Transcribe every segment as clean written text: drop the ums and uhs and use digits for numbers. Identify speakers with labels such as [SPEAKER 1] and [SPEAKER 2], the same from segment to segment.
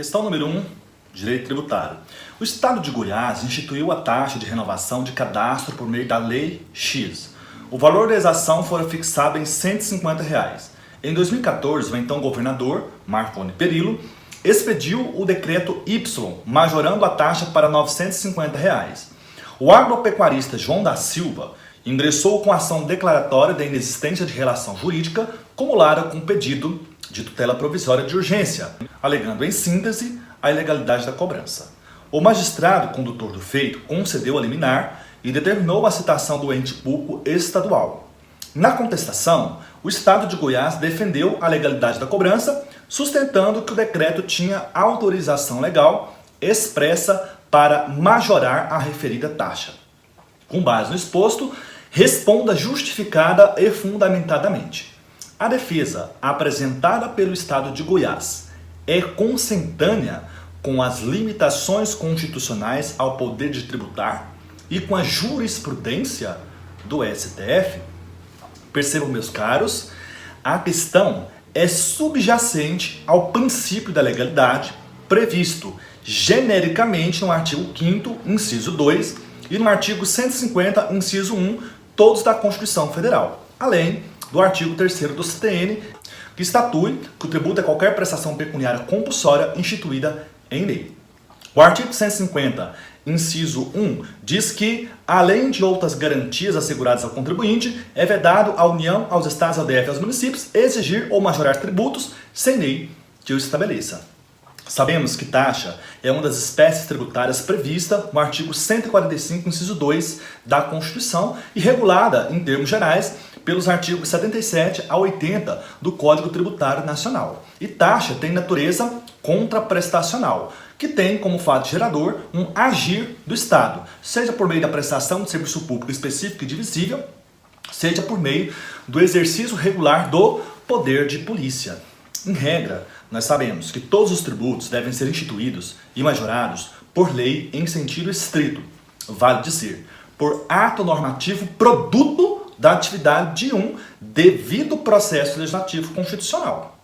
[SPEAKER 1] Questão número 1, direito tributário. O Estado de Goiás instituiu a taxa de renovação de cadastro por meio da Lei X. O valor da exação foi fixado em R$ 150. Em 2014, o então governador, Marconi Perillo, expediu o decreto Y, majorando a taxa para R$ 950. O agropecuarista João da Silva ingressou com ação declaratória da inexistência de relação jurídica cumulada com pedido de tutela provisória de urgência, alegando em síntese a ilegalidade da cobrança. O magistrado condutor do feito concedeu a liminar e determinou a citação do ente público estadual. Na contestação, o Estado de Goiás defendeu a legalidade da cobrança, sustentando que o decreto tinha autorização legal expressa para majorar a referida taxa. Com base no exposto, responda justificada e fundamentadamente. A defesa apresentada pelo Estado de Goiás é consentânea com as limitações constitucionais ao poder de tributar e com a jurisprudência do STF? Percebam, meus caros, a questão é subjacente ao princípio da legalidade previsto genericamente no artigo 5º, inciso 2 e no artigo 150, inciso 1, todos da Constituição Federal, além do artigo 3º do CTN, que estatui que o tributo é qualquer prestação pecuniária compulsória instituída em lei. O artigo 150, inciso 1, diz que, além de outras garantias asseguradas ao contribuinte, é vedado à União, aos Estados, ao DF e aos municípios exigir ou majorar tributos sem lei que o estabeleça. Sabemos que taxa é uma das espécies tributárias prevista no artigo 145, inciso 2 da Constituição e regulada, em termos gerais, pelos artigos 77 a 80 do Código Tributário Nacional. E taxa tem natureza contraprestacional, que tem como fato gerador um agir do Estado, seja por meio da prestação de serviço público específico e divisível, seja por meio do exercício regular do poder de polícia. Em regra, nós sabemos que todos os tributos devem ser instituídos e majorados por lei em sentido estrito, vale dizer, por ato normativo produto da atividade de um devido processo legislativo constitucional.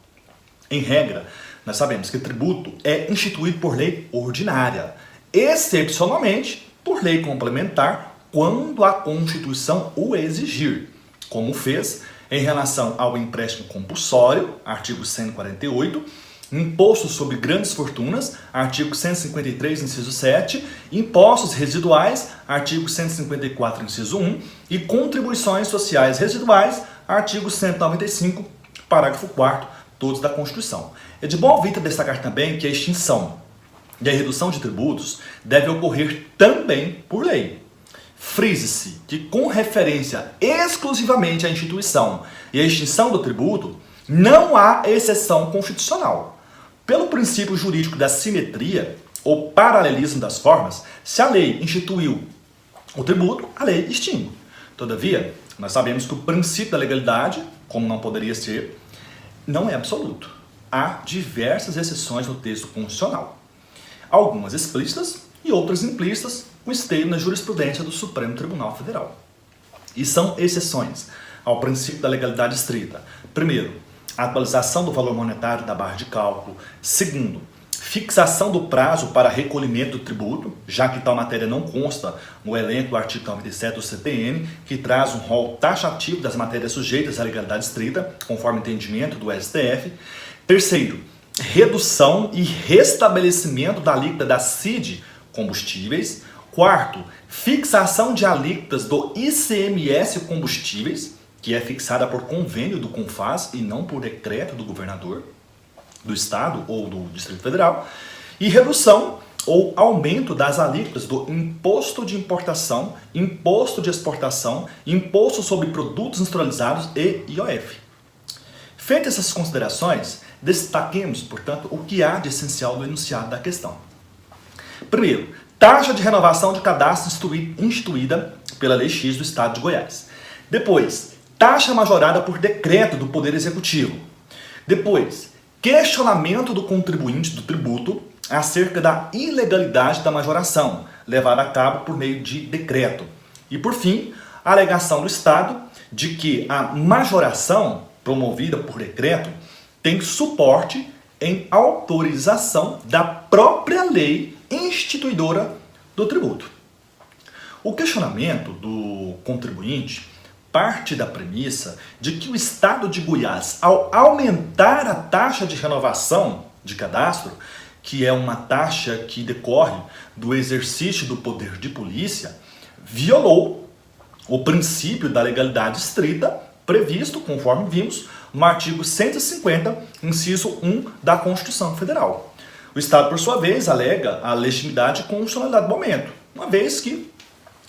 [SPEAKER 1] Em regra, nós sabemos que tributo é instituído por lei ordinária, excepcionalmente por lei complementar, quando a Constituição o exigir, como fez em relação ao empréstimo compulsório, artigo 148, imposto sobre grandes fortunas, artigo 153, inciso 7, impostos residuais, artigo 154, inciso 1, e contribuições sociais residuais, artigo 195, parágrafo 4º, todos da Constituição. É de bom ouvir destacar também que a extinção e a redução de tributos deve ocorrer também por lei. Frise-se que, com referência exclusivamente à instituição e à extinção do tributo, não há exceção constitucional. Pelo princípio jurídico da simetria ou paralelismo das formas, se a lei instituiu o tributo, a lei extingue. Todavia, nós sabemos que o princípio da legalidade, como não poderia ser, não é absoluto. Há diversas exceções no texto constitucional, algumas explícitas e outras implícitas, com esteio na jurisprudência do Supremo Tribunal Federal. E são exceções ao princípio da legalidade estrita. Primeiro, a atualização do valor monetário da barra de cálculo. Segundo, fixação do prazo para recolhimento do tributo, já que tal matéria não consta no elenco do artigo 97 do CTN, que traz um rol taxativo das matérias sujeitas à legalidade estrita, conforme entendimento do STF. Terceiro, redução e restabelecimento da alíquota da CID combustíveis. Quarto, fixação de alíquotas do ICMS combustíveis, que é fixada por convênio do CONFAZ e não por decreto do governador do estado ou do Distrito Federal. E redução ou aumento das alíquotas do imposto de importação, imposto de exportação, imposto sobre produtos industrializados e IOF. Feitas essas considerações, destaquemos, portanto, o que há de essencial no enunciado da questão. Primeiro, taxa de renovação de cadastro instituída pela Lei X do Estado de Goiás. Depois, taxa majorada por decreto do Poder Executivo. Depois, questionamento do contribuinte do tributo acerca da ilegalidade da majoração, levada a cabo por meio de decreto. E, por fim, a alegação do Estado de que a majoração promovida por decreto tem suporte em autorização da própria lei instituidora do tributo. O questionamento do contribuinte parte da premissa de que o Estado de Goiás, ao aumentar a taxa de renovação de cadastro, que é uma taxa que decorre do exercício do poder de polícia, violou o princípio da legalidade estrita previsto, conforme vimos, no artigo 150, inciso 1 da Constituição Federal. O Estado, por sua vez, alega a legitimidade e constitucionalidade do momento, uma vez que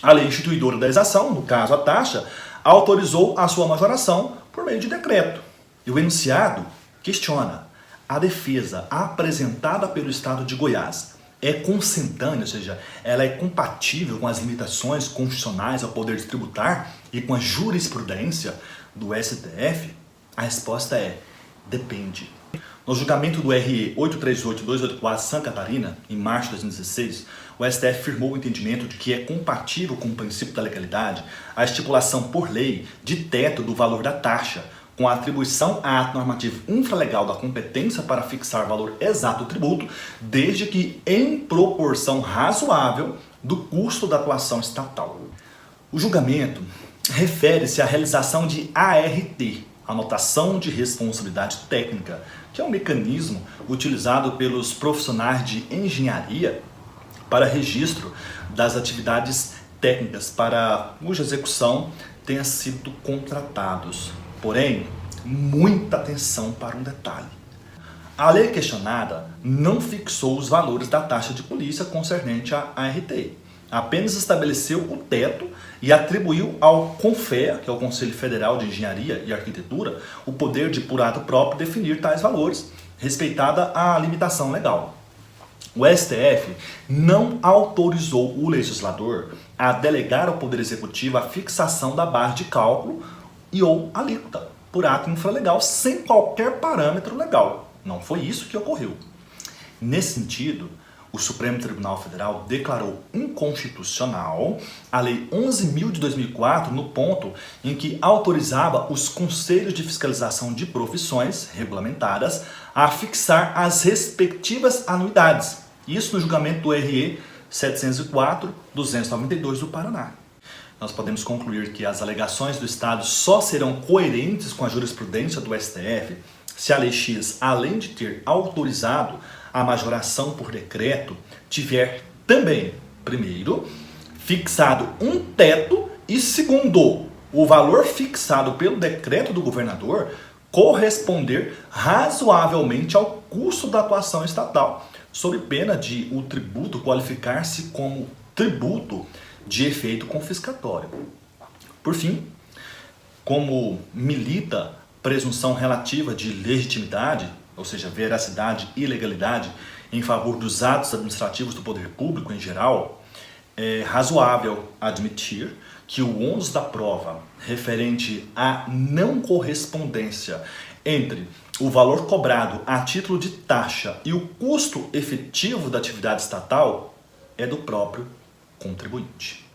[SPEAKER 1] a lei instituidora da exação, no caso a taxa, autorizou a sua majoração por meio de decreto. E o enunciado questiona: a defesa apresentada pelo Estado de Goiás é consentânea, ou seja, ela é compatível com as limitações constitucionais ao poder de tributar e com a jurisprudência do STF? A resposta é: depende. No julgamento do RE 838-284 Santa Catarina, em março de 2016, o STF firmou o entendimento de que é compatível com o princípio da legalidade a estipulação por lei de teto do valor da taxa, com a atribuição a ato normativo infralegal da competência para fixar o valor exato do tributo, desde que em proporção razoável do custo da atuação estatal. O julgamento refere-se à realização de ART, anotação de responsabilidade técnica, que é um mecanismo utilizado pelos profissionais de engenharia para registro das atividades técnicas para cuja execução tenha sido contratados. Porém, muita atenção para um detalhe. A lei questionada não fixou os valores da taxa de polícia concernente à ART. Apenas estabeleceu o teto e atribuiu ao CONFEA, que é o Conselho Federal de Engenharia e Arquitetura, o poder de, por ato próprio, definir tais valores, respeitada a limitação legal. O STF não autorizou o legislador a delegar ao Poder Executivo a fixação da base de cálculo e ou alíquota, por ato infralegal, sem qualquer parâmetro legal. Não foi isso que ocorreu. Nesse sentido, o Supremo Tribunal Federal declarou inconstitucional a Lei 11.000 de 2004 no ponto em que autorizava os conselhos de fiscalização de profissões regulamentadas a fixar as respectivas anuidades. Isso no julgamento do RE 704/292 do Paraná. Nós podemos concluir que as alegações do Estado só serão coerentes com a jurisprudência do STF se a Lei X, além de ter autorizado a majoração por decreto, tiver também, primeiro, fixado um teto e, segundo, o valor fixado pelo decreto do governador corresponder razoavelmente ao custo da atuação estatal, sob pena de o tributo qualificar-se como tributo de efeito confiscatório. Por fim, como milita presunção relativa de legitimidade, ou seja, veracidade e legalidade em favor dos atos administrativos do poder público em geral, é razoável admitir que o ônus da prova referente à não correspondência entre o valor cobrado a título de taxa e o custo efetivo da atividade estatal é do próprio contribuinte.